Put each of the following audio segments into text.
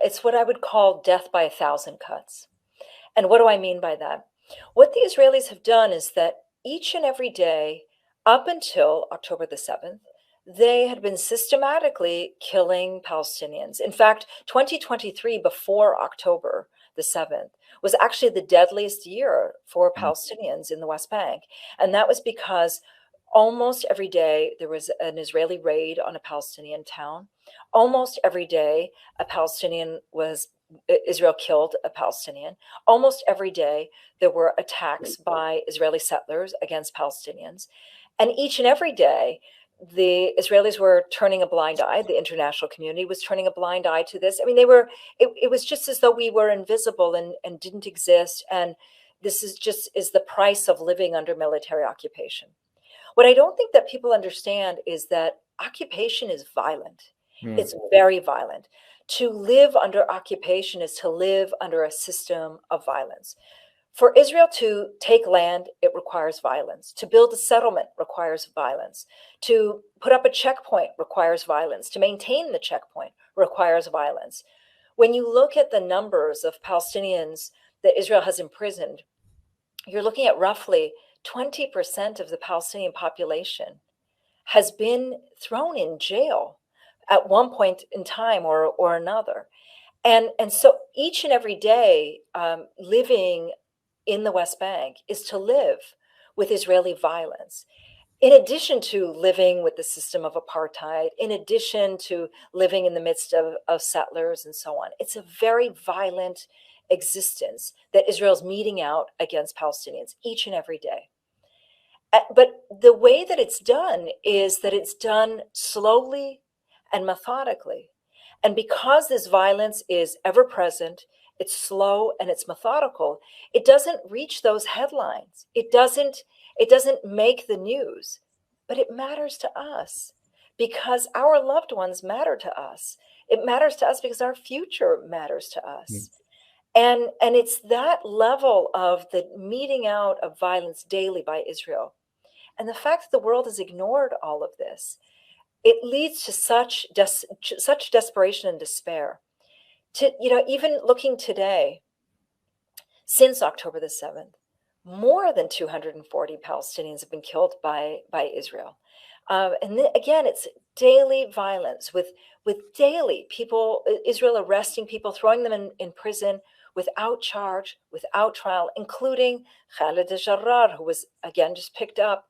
It's what I would call death by a thousand cuts. And what do I mean by that? What the Israelis have done is that each and every day, up until October the 7th, they had been systematically killing Palestinians. In fact, 2023, before October the 7th, was actually the deadliest year for Palestinians in the West Bank. And that was because almost every day there was an Israeli raid on a Palestinian town. Almost every day, Israel killed a Palestinian. Almost every day, there were attacks by Israeli settlers against Palestinians. And each and every day, the Israelis were turning a blind eye. The international community was turning a blind eye to this. I mean, it was just as though we were invisible and didn't exist. And this is the price of living under military occupation. What I don't think that people understand is that occupation is violent. It's very violent. To live under occupation is to live under a system of violence. For Israel to take land, it requires violence. To build a settlement requires violence. To put up a checkpoint requires violence. To maintain the checkpoint requires violence. When you look at the numbers of Palestinians that Israel has imprisoned, you're looking at roughly 20% of the Palestinian population has been thrown in jail at one point in time or another. And so each and every day, living in the West Bank is to live with Israeli violence. In addition to living with the system of apartheid, in addition to living in the midst of settlers and so on, it's a very violent existence that Israel's meting out against Palestinians each and every day. But the way that it's done is that it's done slowly and methodically. And because this violence is ever present, it's slow and it's methodical, it doesn't reach those headlines. It doesn't make the news, but it matters to us because our loved ones matter to us. It matters to us because our future matters to us. And it's that level of the meting out of violence daily by Israel. And the fact that the world has ignored all of this, it leads to such desperation and despair. Even looking today, since October the 7th, more than 240 Palestinians have been killed by Israel. Again, it's daily violence with daily people, Israel arresting people, throwing them in prison without charge, without trial, including Khaled al-Jarrar, who was, again, just picked up.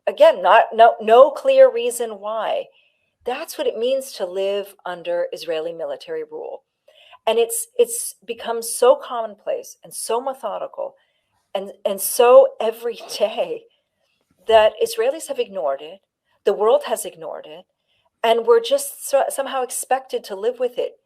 Again, no clear reason why. That's what it means to live under Israeli military rule. And it's become so commonplace and so methodical and so every day that Israelis have ignored it, the world has ignored it, and we're just somehow expected to live with it.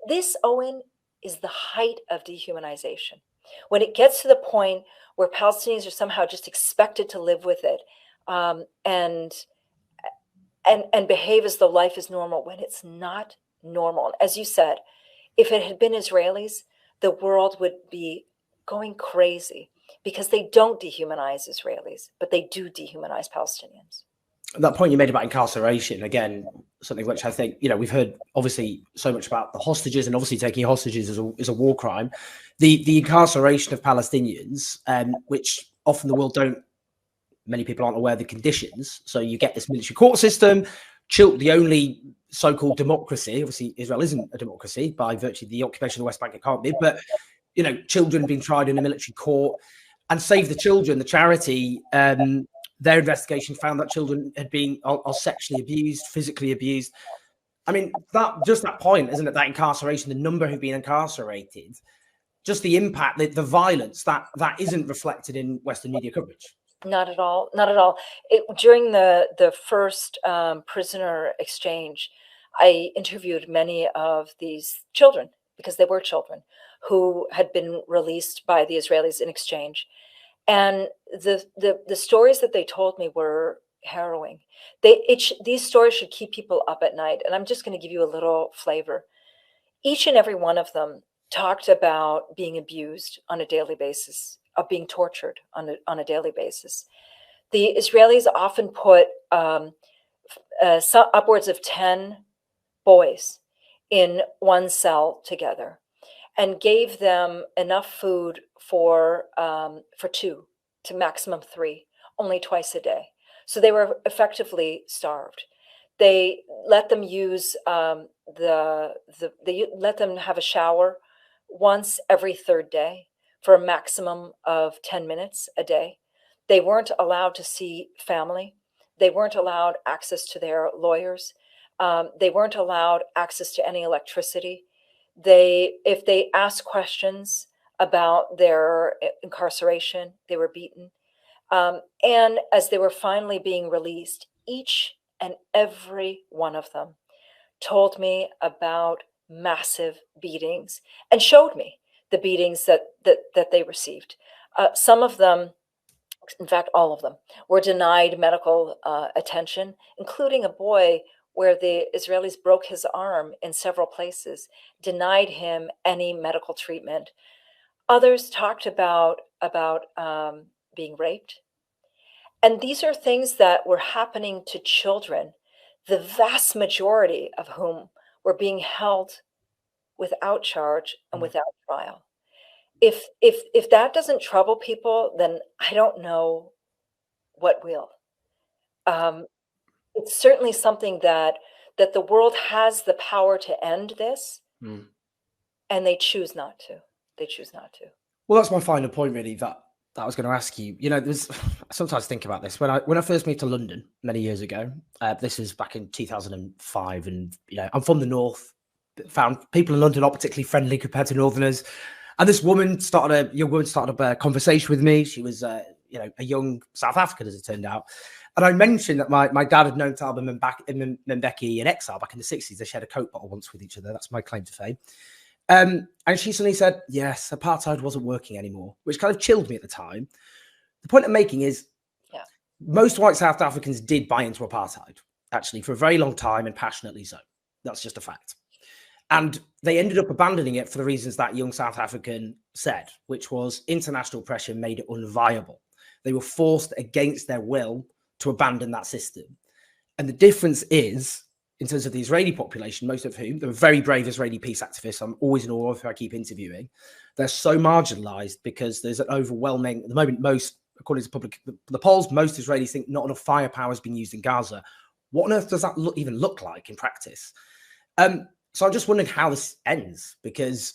This, Owen, is the height of dehumanization. When it gets to the point where Palestinians are somehow just expected to live with it, and behave as though life is normal when it's not normal. As you said, if it had been Israelis, the world would be going crazy because they don't dehumanize Israelis, but they do dehumanize Palestinians. That point you made about incarceration, again, something which I think, we've heard obviously so much about the hostages, and obviously taking hostages is a war crime. The incarceration of Palestinians, which often the world many people aren't aware of the conditions. So you get this military court system, the only so-called democracy. Obviously, Israel isn't a democracy by virtue of the occupation of the West Bank. It can't be. But, children being tried in a military court. And Save the Children, the charity, their investigation found that children had been are sexually abused, physically abused. I mean, that point, isn't it? That incarceration, the number who've been incarcerated, just the impact, the violence that isn't reflected in Western media coverage. Not at all. Not at all. During the first prisoner exchange, I interviewed many of these children, because they were children, who had been released by the Israelis in exchange. And the stories that they told me were harrowing. These stories should keep people up at night. And I'm just going to give you a little flavor. Each and every one of them talked about being abused on a daily basis, of being tortured on a daily basis. The Israelis often put upwards of 10 boys in one cell together and gave them enough food for two to maximum three, only twice a day. So they were effectively starved. They let them use they let them have a shower once every third day for a maximum of 10 minutes a day. They weren't allowed to see family. They weren't allowed access to their lawyers. They weren't allowed access to any electricity. If they asked questions about their incarceration, they were beaten. And as they were finally being released, each and every one of them told me about massive beatings and showed me the beatings that they received. Some of them, in fact, all of them, were denied medical attention, including a boy where the Israelis broke his arm in several places, denied him any medical treatment. Others talked about being raped. And these are things that were happening to children, the vast majority of whom were being held without charge and without trial. If that doesn't trouble people, then I don't know what will. It's certainly something that the world has the power to end this, and they choose not to. They choose not to. Well, that's my final point, really. That I was going to ask you. You know, there's I sometimes think about this when I first moved to London many years ago. This was back in 2005, and you know, I'm from the north. Found people in London not particularly friendly compared to Northerners. And this woman started a conversation with me. She was, you know, a young South African, as it turned out. And I mentioned that my dad had known Thabo Mbeki in exile back in the 60s. They shared a Coke bottle once with each other. That's my claim to fame. And she suddenly said, yes, apartheid wasn't working anymore, which kind of chilled me at the time. The point I'm making is most white South Africans did buy into apartheid, actually, for a very long time and passionately so. That's just a fact. And they ended up abandoning it for the reasons that young South African said, which was international pressure made it unviable. They were forced against their will to abandon that system. And the difference is, in terms of the Israeli population, most of whom, they're very brave Israeli peace activists. I'm always in awe of who I keep interviewing. They're so marginalized because there's an overwhelming, at the moment, most, according to the polls, most Israelis think not enough firepower has been used in Gaza. What on earth does that even look like in practice? So I'm just wondering how this ends, because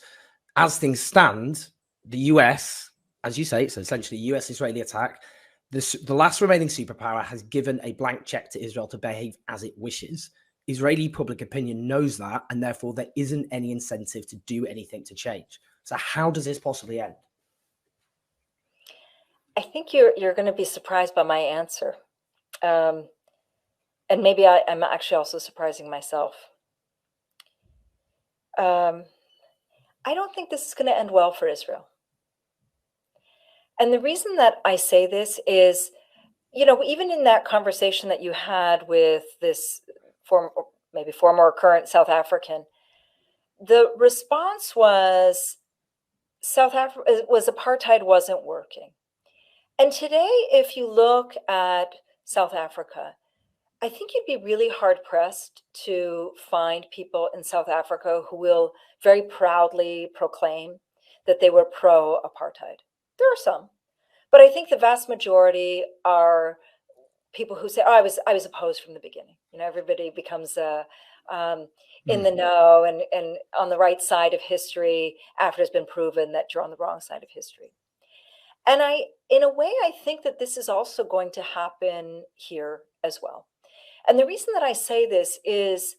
as things stand, the US, as you say, it's essentially a US-Israeli attack. The last remaining superpower has given a blank check to Israel to behave as it wishes. Israeli public opinion knows that, and therefore there isn't any incentive to do anything to change. So how does this possibly end? I think you're going to be surprised by my answer. And maybe I'm actually also surprising myself. I don't think this is going to end well for Israel. And the reason that I say this is, you know, even in that conversation that you had with this former or current South African, the response was apartheid wasn't working. And today, if you look at South Africa, I think you'd be really hard-pressed to find people in South Africa who will very proudly proclaim that they were pro-apartheid. There are some, but I think the vast majority are people who say, "Oh, I was opposed from the beginning." You know, everybody becomes in the know and on the right side of history after it's been proven that you're on the wrong side of history. And in a way, I think that this is also going to happen here as well. And the reason that I say this is,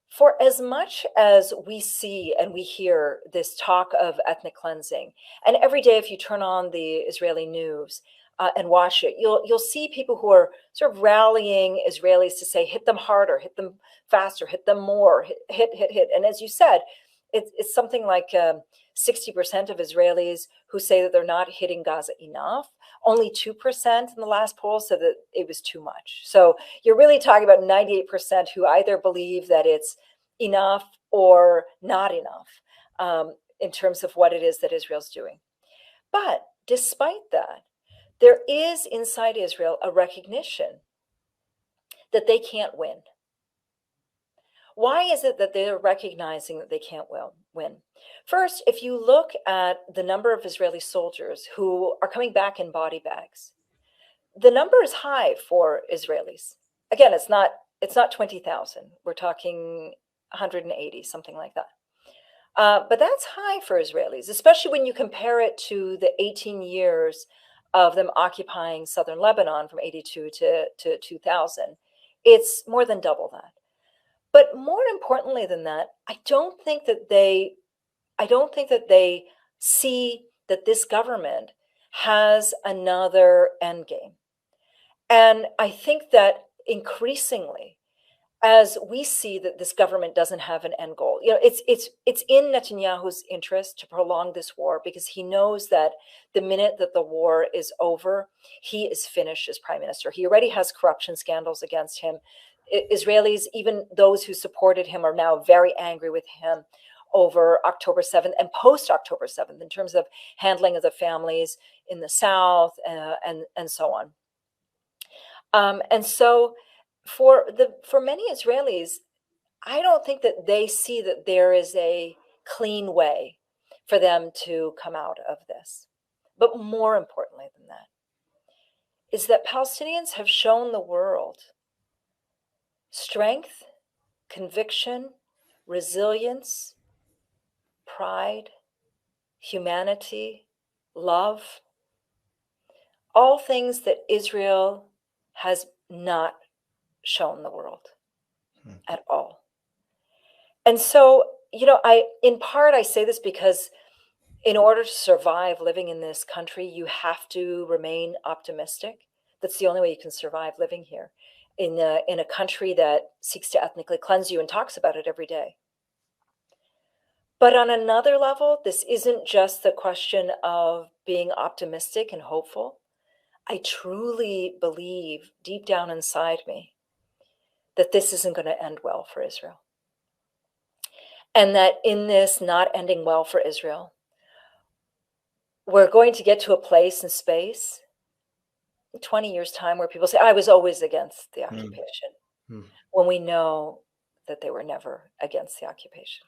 for as much as we see and we hear this talk of ethnic cleansing, and every day if you turn on the Israeli news and watch it, you'll see people who are sort of rallying Israelis to say, hit them harder, hit them faster, hit them more, hit. And as you said, it's something like 60% of Israelis who say that they're not hitting Gaza enough. Only 2% in the last poll said that it was too much. So you're really talking about 98% who either believe that it's enough or not enough in terms of what it is that Israel's doing. But despite that, there is inside Israel a recognition that they can't win. why is it that they're recognizing that they can't win? First, if you look at the number of Israeli soldiers who are coming back in body bags, the number is high for Israelis. Again, it's not 20,000. We're talking 180, something like that. But that's high for Israelis, especially when you compare it to the 18 years of them occupying southern Lebanon from 82 to 2000. It's more than double that. But more importantly than that, I don't think that they see that this government has another end game. And I think that increasingly, as we see that this government doesn't have an end goal, it's in Netanyahu's interest to prolong this war, because he knows that the minute that the war is over, he is finished as prime minister. He already has corruption scandals against him. Israelis, even those who supported him, are now very angry with him over October 7th and post October 7th in terms of handling of the families in the south and so on. And so for many Israelis, I don't think that they see that there is a clean way for them to come out of this. But more importantly than that is that Palestinians have shown the world strength, conviction, resilience, pride, humanity, love, all things that Israel has not shown the world at all. And so, in part, I say this because in order to survive living in this country, you have to remain optimistic. That's the only way you can survive living here in a country that seeks to ethnically cleanse you and talks about it every day. But on another level, this isn't just the question of being optimistic and hopeful. I truly believe deep down inside me that this isn't going to end well for Israel. And that in this not ending well for Israel, we're going to get to a place and space in 20 years' time where people say, I was always against the occupation, when we know that they were never against the occupation.